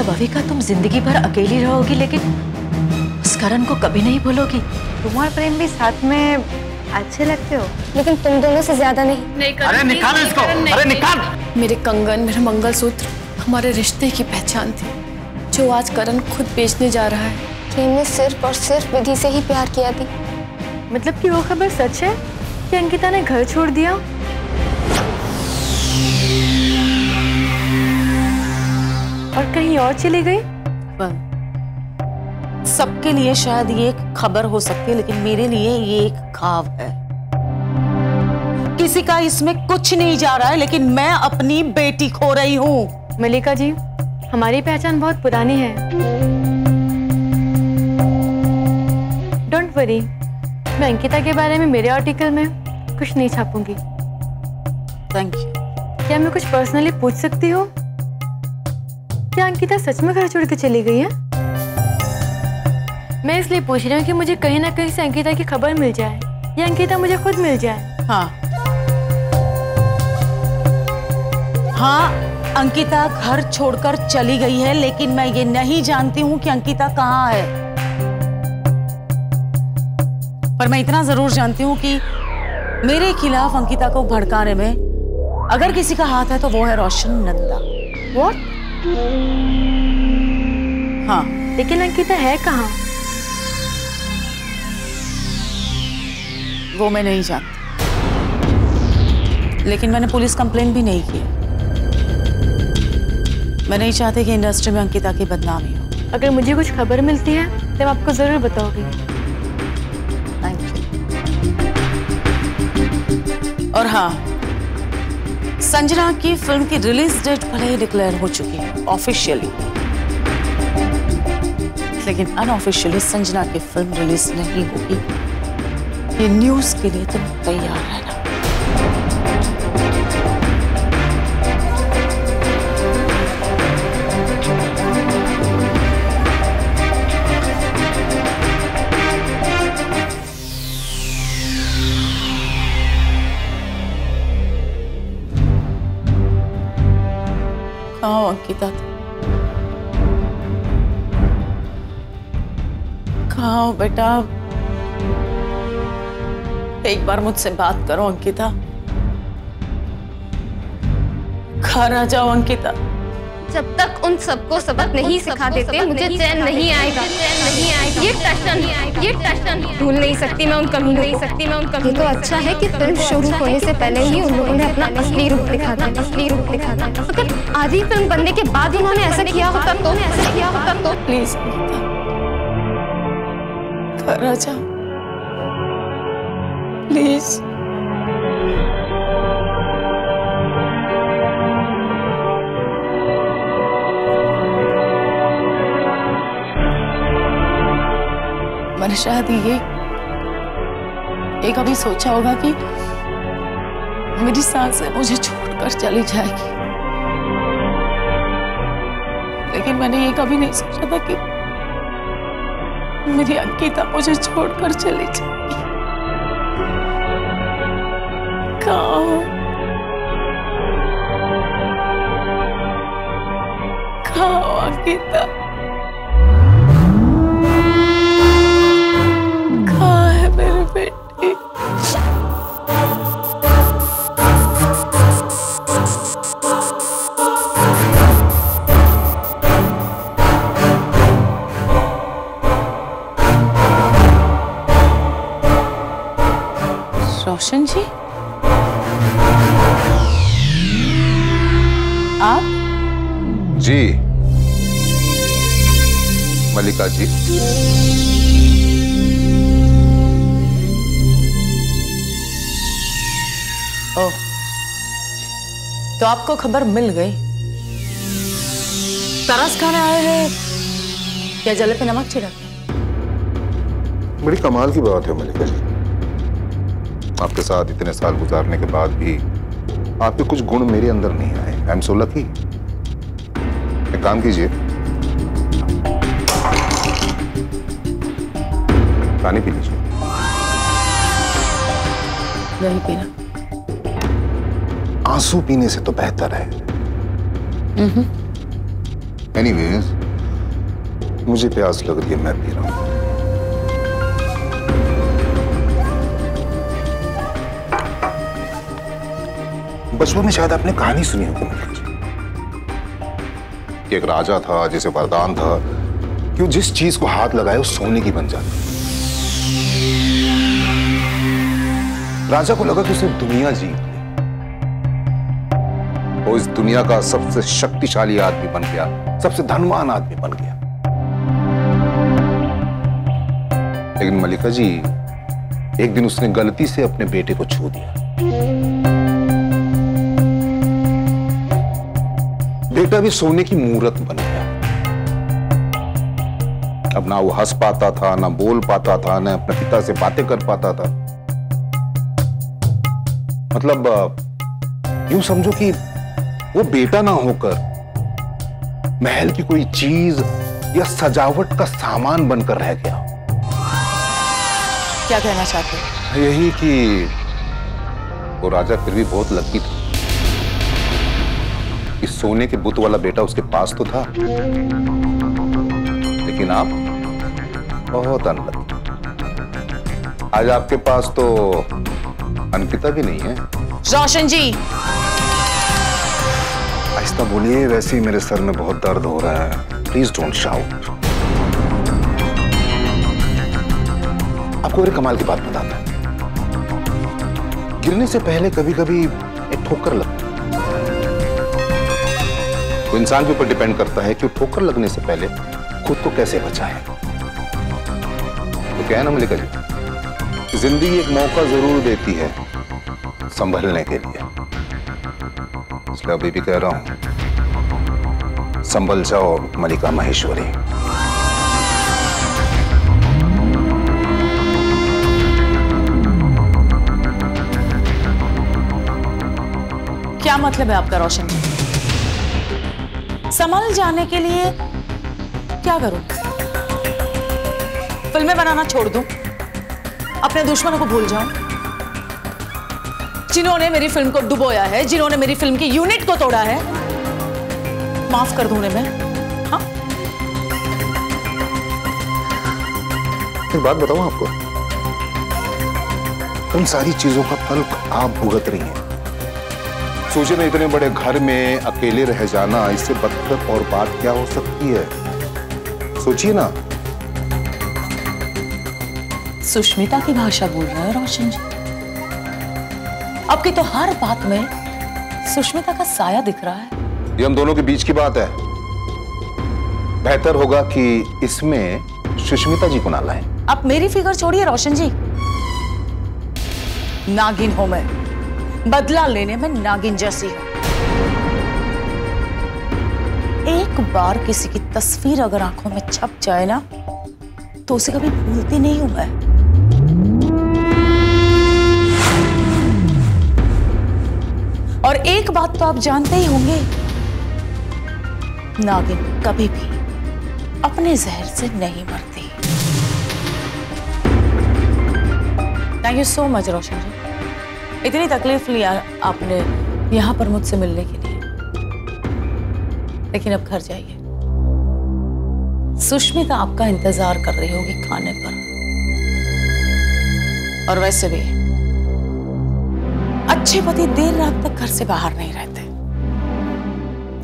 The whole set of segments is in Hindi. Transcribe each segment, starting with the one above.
अच्छा भविका, तुम जिंदगी भर अकेली रहोगी लेकिन उस करण को कभी नहीं भूलोगी। तुम और प्रेम भी साथ में अच्छे लगते हो, लेकिन तुम दोनों से ज्यादा नहीं। अरे निकाल इसको, अरे निकाल। मेरे कंगन, मेरा मंगलसूत्र हमारे रिश्ते की पहचान थी, जो आज करण खुद बेचने जा रहा है। प्रेम ने सिर्फ और सिर्फ विधि से ही प्यार किया थी। मतलब कि वो खबर सच है कि अंकिता ने घर छोड़ दिया? और कहीं और चली गई? सबके लिए शायद ये एक खबर हो सकती है, लेकिन मेरे लिए ये एक ख्वाब है। किसी का इसमें कुछ नहीं जा रहा है, लेकिन मैं अपनी बेटी खो रही हूँ। मल्लिका जी, हमारी पहचान बहुत पुरानी है। डोंट वरी, मैं अंकिता के बारे में मेरे आर्टिकल में कुछ नहीं छापूंगी। Thank you. क्या मैं कुछ पर्सनली पूछ सकती हूँ? क्या अंकिता सच में घर छोड़ के चली गई है? मैं इसलिए पूछ रही हूँ कि मुझे कहीं ना कहीं से अंकिता की खबर मिल जाए, या अंकिता मुझे खुद मिल जाए। हाँ, अंकिता घर छोड़कर चली गई है, लेकिन मैं ये नहीं जानती हूँ कि अंकिता कहाँ है। पर मैं इतना जरूर जानती हूँ कि मेरे खिलाफ अंकिता को भड़काने में अगर किसी का हाथ है तो वो है रोशन नंदा। What? हाँ, लेकिन अंकिता है कहाँ? वो मैं नहीं जानती, लेकिन मैंने पुलिस कंप्लेंट भी नहीं की। मैं नहीं चाहती कि इंडस्ट्री में अंकिता की बदनामी हो। अगर मुझे कुछ खबर मिलती है तो मैं आपको जरूर बताऊंगी। Thank you. और हाँ, संजना की फिल्म की रिलीज डेट भले ही डिक्लेयर हो चुकी है ऑफिशियली, लेकिन अनऑफिशियली संजना की फिल्म रिलीज नहीं होगी। ये न्यूज के लिए तुम तैयार रहना। कहाँ हो अंकिता? कहाँ हो बेटा? एक बार मुझसे बात करो अंकिता। घर आ जाओ अंकिता। जब तक उन सबको सबक नहीं सिखा देते मुझे चैन नहीं आएगा। ये टशन भूल नहीं सकती मैं उन कमी नहीं सकती मैं उन कमी। ये तो अच्छा है कि फिल्म शुरू होने से पहले ही उन लोगों ने अपना असली रूप दिखा दिया। अगर आधी फिल्म बनने के बाद उन्होंने ऐसा किया होता तो प्लीज घर आ जाओ प्लीज। मैंने शायद ये कभी सोचा होगा कि मेरी सांसें मुझे छोड़कर चली जाएगी, लेकिन मैंने ये कभी नहीं सोचा था कि मेरी अंकिता मुझे छोड़कर चली जाएगी। कहाँ हो अंकिता? कहाँ है मेरी बेटी? रोशन जी, आप? जी मल्लिका जी, ओह, तो आपको खबर मिल गई। तरस खाने आए हैं या जले पे नमक छिड़क? बड़ी कमाल की बात है मल्लिका जी, आपके साथ इतने साल गुजारने के बाद भी आपके कुछ गुण मेरे अंदर नहीं आए। I am so lucky. एक काम कीजिए, पानी पी लीजिए। नहीं पीना। आंसू पीने से तो बेहतर है। एनीवेज, मुझे प्यास लग रही है, मैं पी रहा हूं। बचपन में शायद आपने कहानी सुनी होगी मलिक जी कि एक राजा था जिसे वरदान था कि वो जिस चीज को हाथ लगाए वो सोने की बन जाती। राजा को लगा कि उसने दुनिया जीत ली, वो इस दुनिया का सबसे शक्तिशाली आदमी बन गया, सबसे धनवान आदमी बन गया। लेकिन मलिका जी, एक दिन उसने गलती से अपने बेटे को छू दिया। बेटा भी सोने की मूर्त बन गया। अब ना वो हंस पाता था, ना बोल पाता था, ना अपने पिता से बातें कर पाता था। मतलब यूं समझो कि वो बेटा ना होकर महल की कोई चीज या सजावट का सामान बनकर रह गया। क्या कहना चाहते हो? यही कि वो राजा फिर भी बहुत लकी था। इस सोने के बुत वाला बेटा उसके पास तो था, लेकिन आप बहुत अनलकी। आज आपके पास तो अंकिता भी नहीं है। रोशन जी, आहिस्ता बोलिए, वैसे ही मेरे सर में बहुत दर्द हो रहा है। Please don't shout. आपको एक कमाल की बात बताता हूं। गिरने से पहले कभी कभी एक ठोकर लगती है। तो इंसान के ऊपर डिपेंड करता है कि ठोकर लगने से पहले खुद को कैसे बचाए। तो क्या है ना मलिका जी, जिंदगी एक मौका जरूर देती है संभलने के लिए। इसलिए अभी भी कह रहा हूं, संभल जाओ मलिका महेश्वरी। क्या मतलब है आपका रोशन जी? संभल जाने के लिए क्या करूं? फिल्में बनाना छोड़ दूं? अपने दुश्मनों को भूल जाऊं? जिन्होंने मेरी फिल्म को डुबोया है, जिन्होंने मेरी फिल्म की यूनिट को तोड़ा है, माफ कर दूं उन्हें मैं? हाँ? एक बात बताऊं आपको, उन सारी चीजों का फल आप भुगत रही हैं। सोचिए ना, इतने बड़े घर में अकेले रह जाना, इससे बदतर और बात क्या हो सकती है? सोचिए ना। सुष्मिता की भाषा बोल रहे हैं रोशन जी। आपकी तो हर बात में सुष्मिता का साया दिख रहा है। ये हम दोनों के बीच की बात है। बेहतर होगा कि इसमें सुष्मिता जी को ना लाएं। आप मेरी फिगर छोड़िए रोशन जी। नागिन हूं मैं, बदला लेने में नागिन जैसी हूं। एक बार किसी की तस्वीर अगर आंखों में छप जाए ना, तो उसे कभी भूलती नहीं हूं मैं। और एक बात तो आप जानते ही होंगे, नागिन कभी भी अपने जहर से नहीं मरती। थैंक यू सो मच रोशन जी। इतनी तकलीफ लिया आपने यहां पर मुझसे मिलने के लिए, लेकिन अब घर जाइए। सुष्मिता आपका इंतजार कर रही होगी खाने पर। और वैसे भी अच्छे पति देर रात तक घर से बाहर नहीं रहते।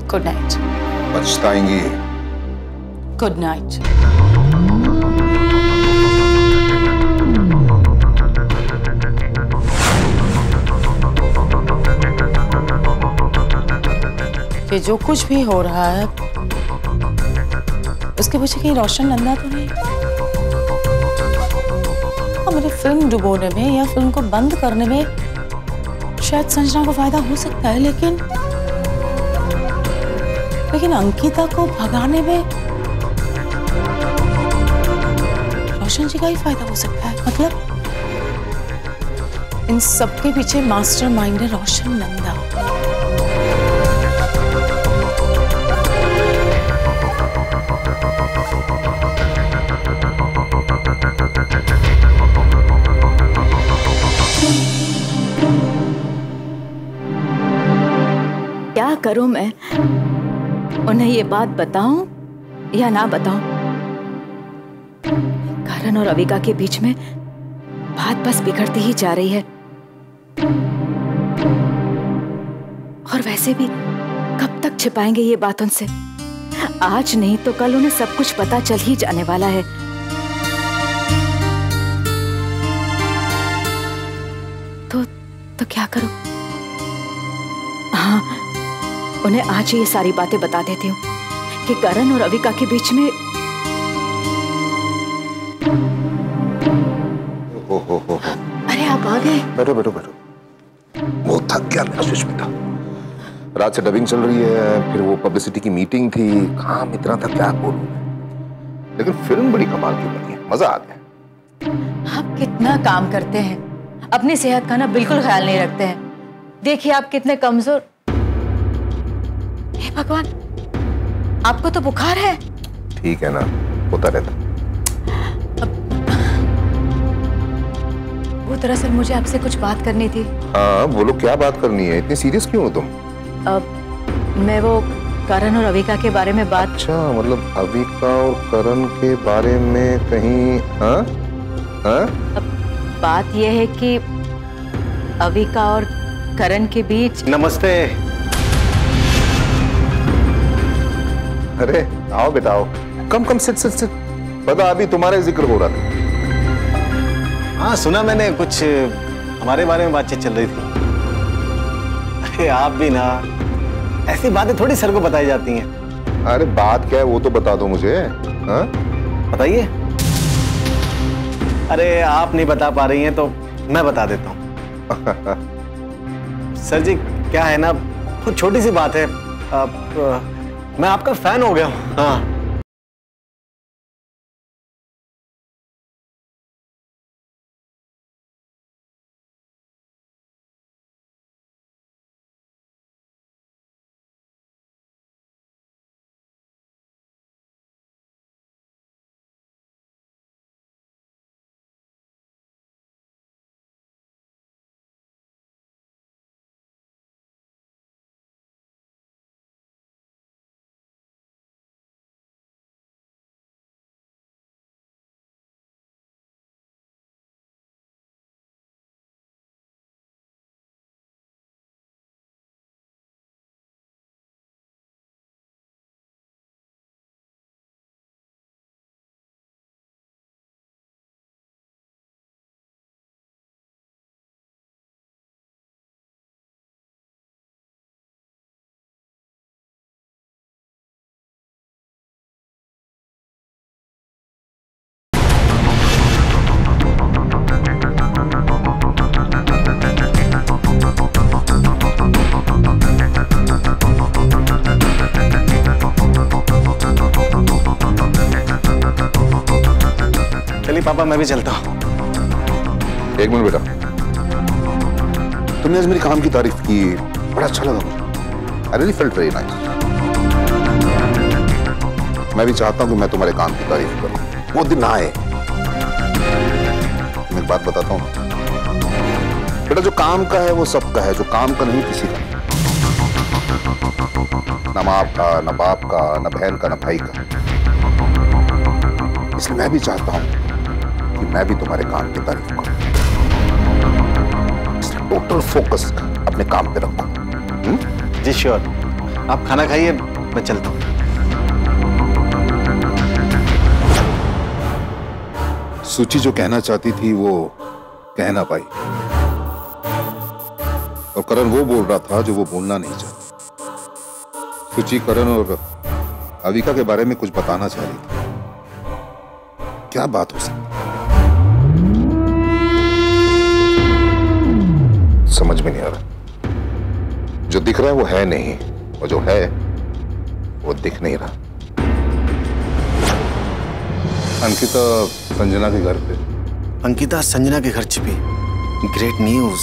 Good night. पछताएंगी। Good night. कि जो कुछ भी हो रहा है उसके पीछे कहीं रोशन नंदा तो नहीं? और मेरी फिल्म डुबोने में या फिल्म को बंद करने में शायद संजना को फायदा हो सकता है, लेकिन अंकिता को भगाने में रोशन जी का ही फायदा हो सकता है। मतलब इन सबके पीछे मास्टरमाइंड है रोशन नंदा। क्या करूं मैं? उन्हें ये बात बताऊं या ना बताऊं? करण और अविका के बीच में बात बस बिगड़ती ही जा रही है। और वैसे भी कब तक छिपाएंगे ये बात उनसे? आज नहीं तो कल उन्हें सब कुछ पता चल ही जाने वाला है। तो क्या करूं? हाँ, उन्हें आज ही ये सारी बातें बता देती हूँ कि करण और अविका के बीच में हो। अरे आप आ गए। बैठो बैठो बैठो। वो थक गया मेरा सुष्मिता। रात से डबिंग चल रही है, फिर वो पब्लिसिटी की मीटिंग थी, काम इतना था क्या बोलूं। लेकिन फिल्म बड़ी कमाल की बनी है, मजा आ गया। आप कितना काम करते हैं, अपनी सेहत का ना बिल्कुल ख्याल नहीं रखते हैं। देखिए आप कितने कमजोर। हे भगवान, आपको तो बुखार है। ठीक है ना, होता रहता। वो दरअसल मुझे आपसे कुछ बात करनी थी। हाँ बोलो, क्या बात करनी है? इतनी सीरियस क्यों हो तुम? मैं वो करण और अविका के बारे में बात। अच्छा, मतलब अविका और करण के बारे में कहीं? हाँ हाँ, बात यह है कि अविका और करण के बीच। नमस्ते। अरे आओ बेटा आओ, कम कम सिट सिट सिट। पता अभी तुम्हारे जिक्र हो रहा था। हाँ सुना मैंने, कुछ हमारे बारे में बातचीत चल रही थी। अरे आप भी ना, ऐसी बातें थोड़ी सर को बताई जाती हैं। अरे बात क्या है वो तो बता दो मुझे। हाँ बताइए। अरे आप नहीं बता पा रही हैं तो मैं बता देता हूँ। सर जी क्या है ना, बहुत छोटी सी बात है। मैं आपका फैन हो गया हूँ। हाँ पापा मैं भी चलता हूँ। एक मिनट बेटा, तुमने आज मेरी काम की तारीफ की, बड़ा अच्छा लगा मुझे। I really felt very nice. मैं भी चाहता हूँ कि मैं तुम्हारे काम की तारीफ करूँ, वो दिन आए। मैं एक बात बताता हूँ बेटा, जो काम का है वो सबका है, जो काम का नहीं किसी का नहीं। ना माँ का, ना बाप का, ना बहन का, ना भाई का। इसलिए मैं भी चाहता हूँ कि मैं भी तुम्हारे काम की तारीफ करूं। टोटल फोकस अपने काम पे रखो। जी श्योर। आप खाना खाइए, मैं चलता हूं। सूची जो कहना चाहती थी वो कह ना पाई, और करण वो बोल रहा था जो वो बोलना नहीं चाहता। सूची करण और अविका के बारे में कुछ बताना चाह रही थी। क्या बात हो सकती? समझ में नहीं आ रहा। जो दिख रहा है वो है नहीं, और जो है वो दिख नहीं रहा। अंकिता संजना के घर पे। अंकिता संजना के घर छिपी। Great news.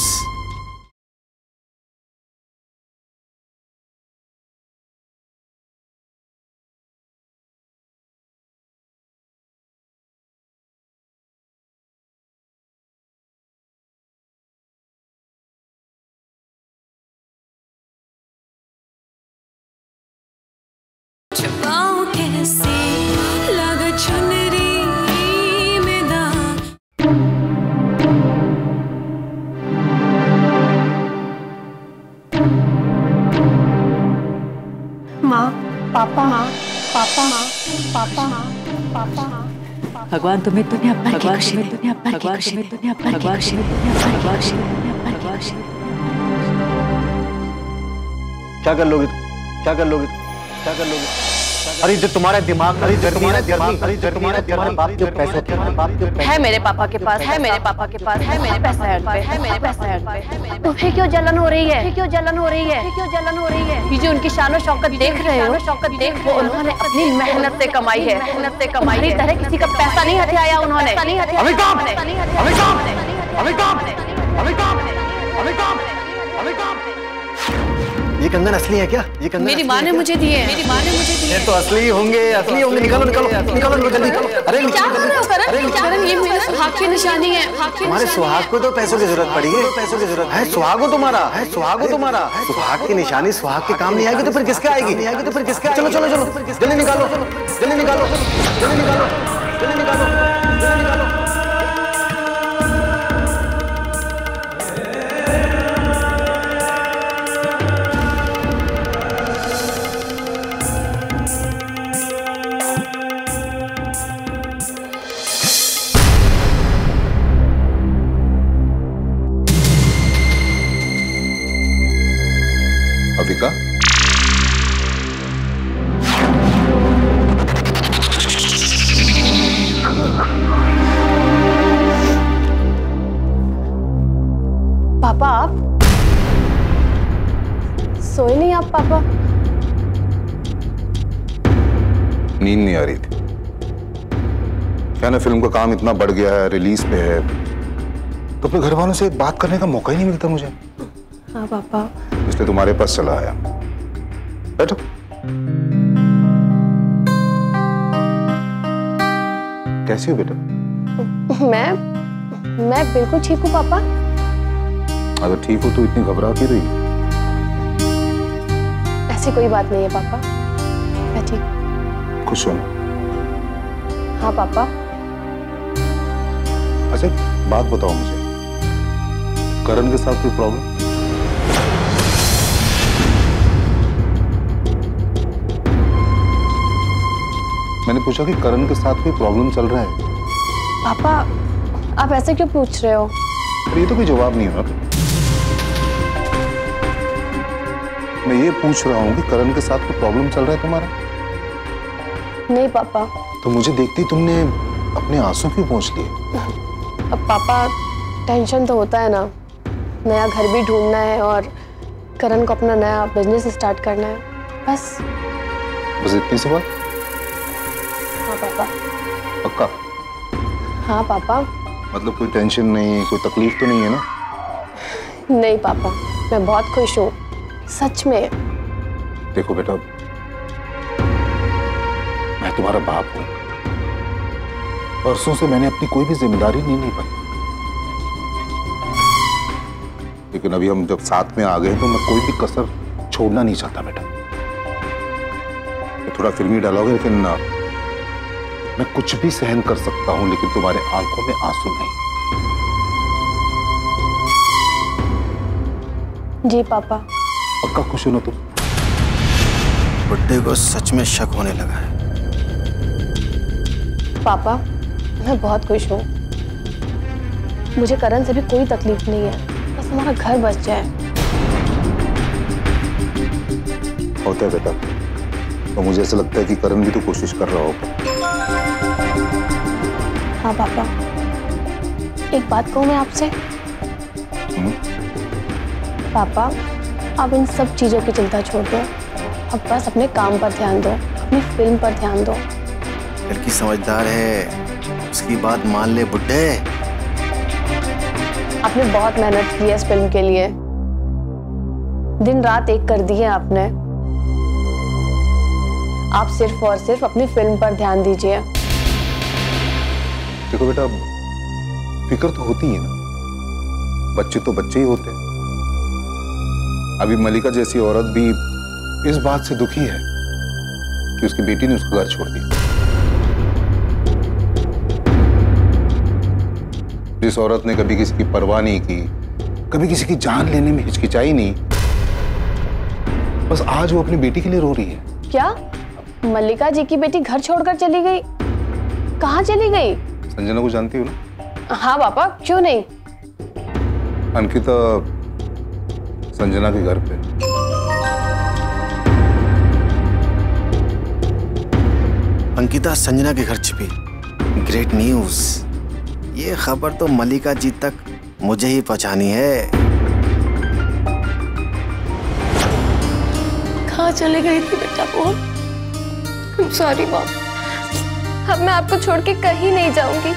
भगवान तुम्हें दुनिया भर की खुशी दे, दुनिया भर की खुशी दे, दुनिया भर की खुशी दे, दुनिया भर की खुशी दे, दुनिया भर की खुशी दे। क्या कर लोगे तुम? क्या कर लोगे? क्या कर लोगे? अरे जो तुम्हारा दिमाग, अरे जो तुम्हारा दिमाग, अरे जो तुम्हारा दिमाग बाप के पैसे, तुम्हारे बाप के पैसे है मेरे पापा के पास, है मेरे पापा के पास, है मेरे पैसा है, है मेरे पैसा है। तुम्हें क्यों जलन हो रही है? क्यों जलन हो रही है? क्यों जलन हो रही है? ये जो उनकी शान शौकत देख रहे हो, शौकत देख वो उन्होंने अपनी मेहनत से कमाई है, मेहनत से कमाई है। इस तरह किसी का पैसा नहीं हथियाया उन्होंने। अमिताभ, अमिताभ, अमिताभ, अमिताभ, अमिताभ, अमिताभ। ये कंगन असली है क्या? ये कंगन मेरी माँ ने मुझे दिए, मेरी माँ ने मुझे दिए। ये तो असली होंगे, असली होंगे। निकालो, निकालो, निकालो जल्दी। अरे क्या कर रहे हो करण? करण, ये मेरे सुहाग की निशानी है। हमारे सुहाग को तो पैसों की जरूरत पड़ी है, पैसों की जरूरत है। सुहाग हो तुम्हारा, है सुहाग हो तुम्हारा। सुहाग की निशानी सुहाग के काम नहीं आएगी तो फिर किसके आएगी? नहीं आएगी तो फिर किसके? चलो चलो चलो, जल्दी निकालो, जल्दी निकालो, जल्दी निकालो, जल्दी निकालो, जल्दी निकालो। अविका, पापा आप सोए नहीं? आप पापा नींद नहीं आ रही थी क्या? ना फिल्म का काम इतना बढ़ गया है, रिलीज पे है, तो अपने घर वालों से बात करने का मौका ही नहीं मिलता मुझे। हाँ पापा, इसलिए तुम्हारे पास चला आया। बैठो। कैसी हो बेटा? मैं बिल्कुल ठीक हूँ पापा। अगर ठीक हो तो इतनी घबरा क्यों रही? ऐसी कोई बात नहीं है पापा, मैं ठीक। खुश हो ना? हाँ पापा। अच्छा बात बताओ मुझे, करण के साथ कोई प्रॉब्लम? मैंने पूछा कि करण के साथ कोई प्रॉब्लम चल रहा है? पापा आप ऐसे क्यों पूछ रहे हो? अरे ये तो कोई जवाब नहीं है ना। मैं ये पूछ रहा हूँ कि करण के साथ कोई प्रॉब्लम चल रहा है तुम्हारा? नहीं पापा। तो मुझे देखती तुमने अपने आंसू क्यों पोंछ लिए? अब पापा टेंशन तो होता है ना, नया घर भी ढूंढना है और करण को अपना नया बिजनेस स्टार्ट करना है, बस इतनी सी बात? हाँ पापा। पक्का? हाँ पापा। मतलब कोई टेंशन नहीं, कोई तकलीफ तो नहीं है ना? नहीं पापा, मैं बहुत खुश हूँ सच में। देखो बेटा, मैं तुम्हारा बाप हूं। परसों से मैंने अपनी कोई भी जिम्मेदारी नहीं निभाई, लेकिन अभी हम जब साथ में आ गए तो मैं कोई भी कसर छोड़ना नहीं चाहता बेटा। थोड़ा फिल्मी डालोगे, लेकिन मैं कुछ भी सहन कर सकता हूं, लेकिन तुम्हारे आंखों में आंसू नहीं। जी पापा। पक्का खुश हो ना तुम? बुड्ढे को सच में शक होने लगा है। पापा मैं बहुत खुश हूँ, मुझे करण से भी कोई तकलीफ नहीं है, बस हमारा घर बच जाए। होता है बेटा, तो मुझे ऐसा लगता है कि करण भी तो कोशिश कर रहा होगा। हाँ पापा, एक बात कहूँ मैं आपसे? पापा आप इन सब चीजों की चिंता छोड़ दो, अब बस अपने काम पर ध्यान दो, अपनी फिल्म पर ध्यान दो। लड़की समझदार है, उसकी बात मान ले बुड्ढे। आपने बहुत मेहनत की है इस फिल्म के लिए, दिन रात एक कर दी है आपने। आप सिर्फ और सिर्फ अपनी फिल्म पर ध्यान दीजिए। देखो बेटा, फिक्र तो होती है ना, बच्चे तो बच्चे ही होते हैं। अभी मलिका जैसी औरत भी इस बात से दुखी है कि उसकी बेटी ने उसका घर छोड़ दिया। जिस औरत ने कभी किसी की परवाह नहीं की, कभी किसी की जान लेने में हिचकिचाई नहीं, बस आज वो अपनी बेटी के लिए रो रही है। क्या मल्लिका जी की बेटी घर छोड़कर चली गई? कहाँ चली गई? संजना को जानती हो ना? हाँ पापा, क्यों नहीं। अंकिता संजना के घर पे। अंकिता संजना के घर छिपी। Great news. ये खबर तो मल्लिका जी तक मुझे ही पहुंचानी है। कहाँ चले गई थी बेटा बोल। सॉरी मॉम, अब मैं आपको छोड़ के कहीं नहीं जाऊंगी।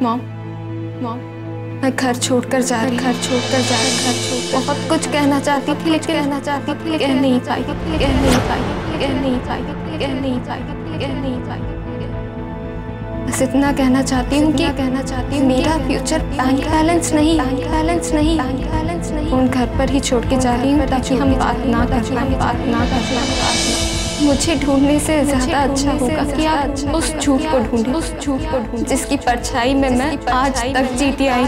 मॉम, मैं घर छोड़कर जा रही, बहुत कुछ कहना चाहती थी लेकिन कह नहीं पाई। बस इतना कहना चाहती हूँ कि मेरा फ्यूचर बैंक बैलेंस नहीं। उन घर पर ही छोड़ के जा रही हूँ ताकि हम बात ना करना। मुझे ढूंढने से ज्यादा अच्छा होगा कि आप उस झूठ को ढूंढें जिसकी परछाई में मैं आज तक जीती आई।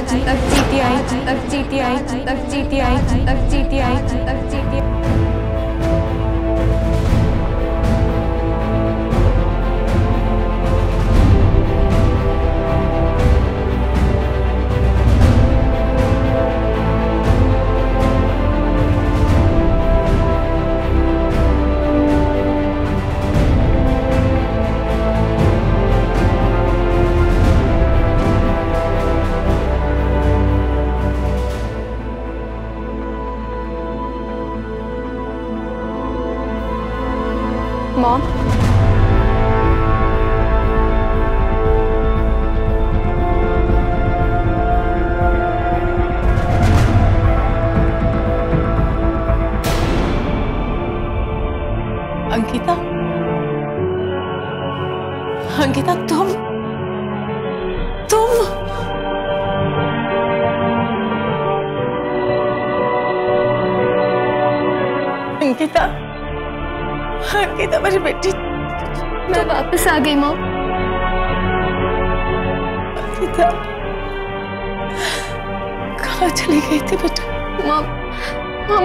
मॉम, अंकिता, तुम अंकिता मेरी बेटी, मैं वापस आ गई मॉम। अंकिता कहाँ चली गई थी बेटा? मॉम,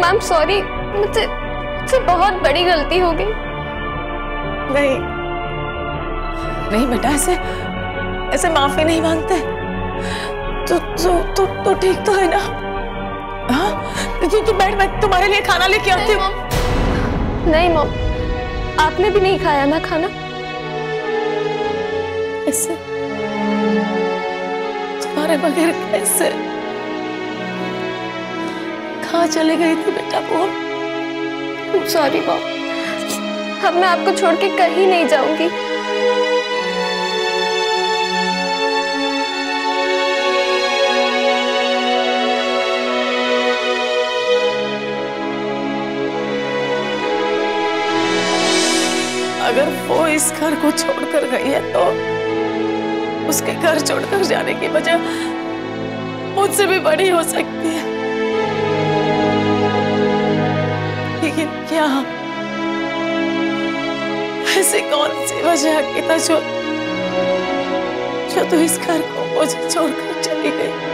आई एम सॉरी, मुझसे बहुत बड़ी गलती हो गई। नहीं बेटा, ऐसे माफी नहीं मांगते। तो ठीक तो है ना? हाँ, तू बैठ, मैं तुम्हारे लिए खाना लेके आती हूँ। नहीं मॉम, आपने भी नहीं खाया ना खाना? कैसे? तुम्हारे बगैर कैसे? कहाँ चले गई थी बेटा बोल। सॉरी मॉम, अब मैं आपको छोड़ के कहीं नहीं जाऊंगी। अगर वो इस घर को छोड़कर गई है तो उसके घर छोड़कर जाने की वजह मुझसे भी बड़ी हो सकती है, लेकिन क्या ऐसी कौन सी वजह अंकिता जो तू इस घर को मुझे छोड़कर चली गई?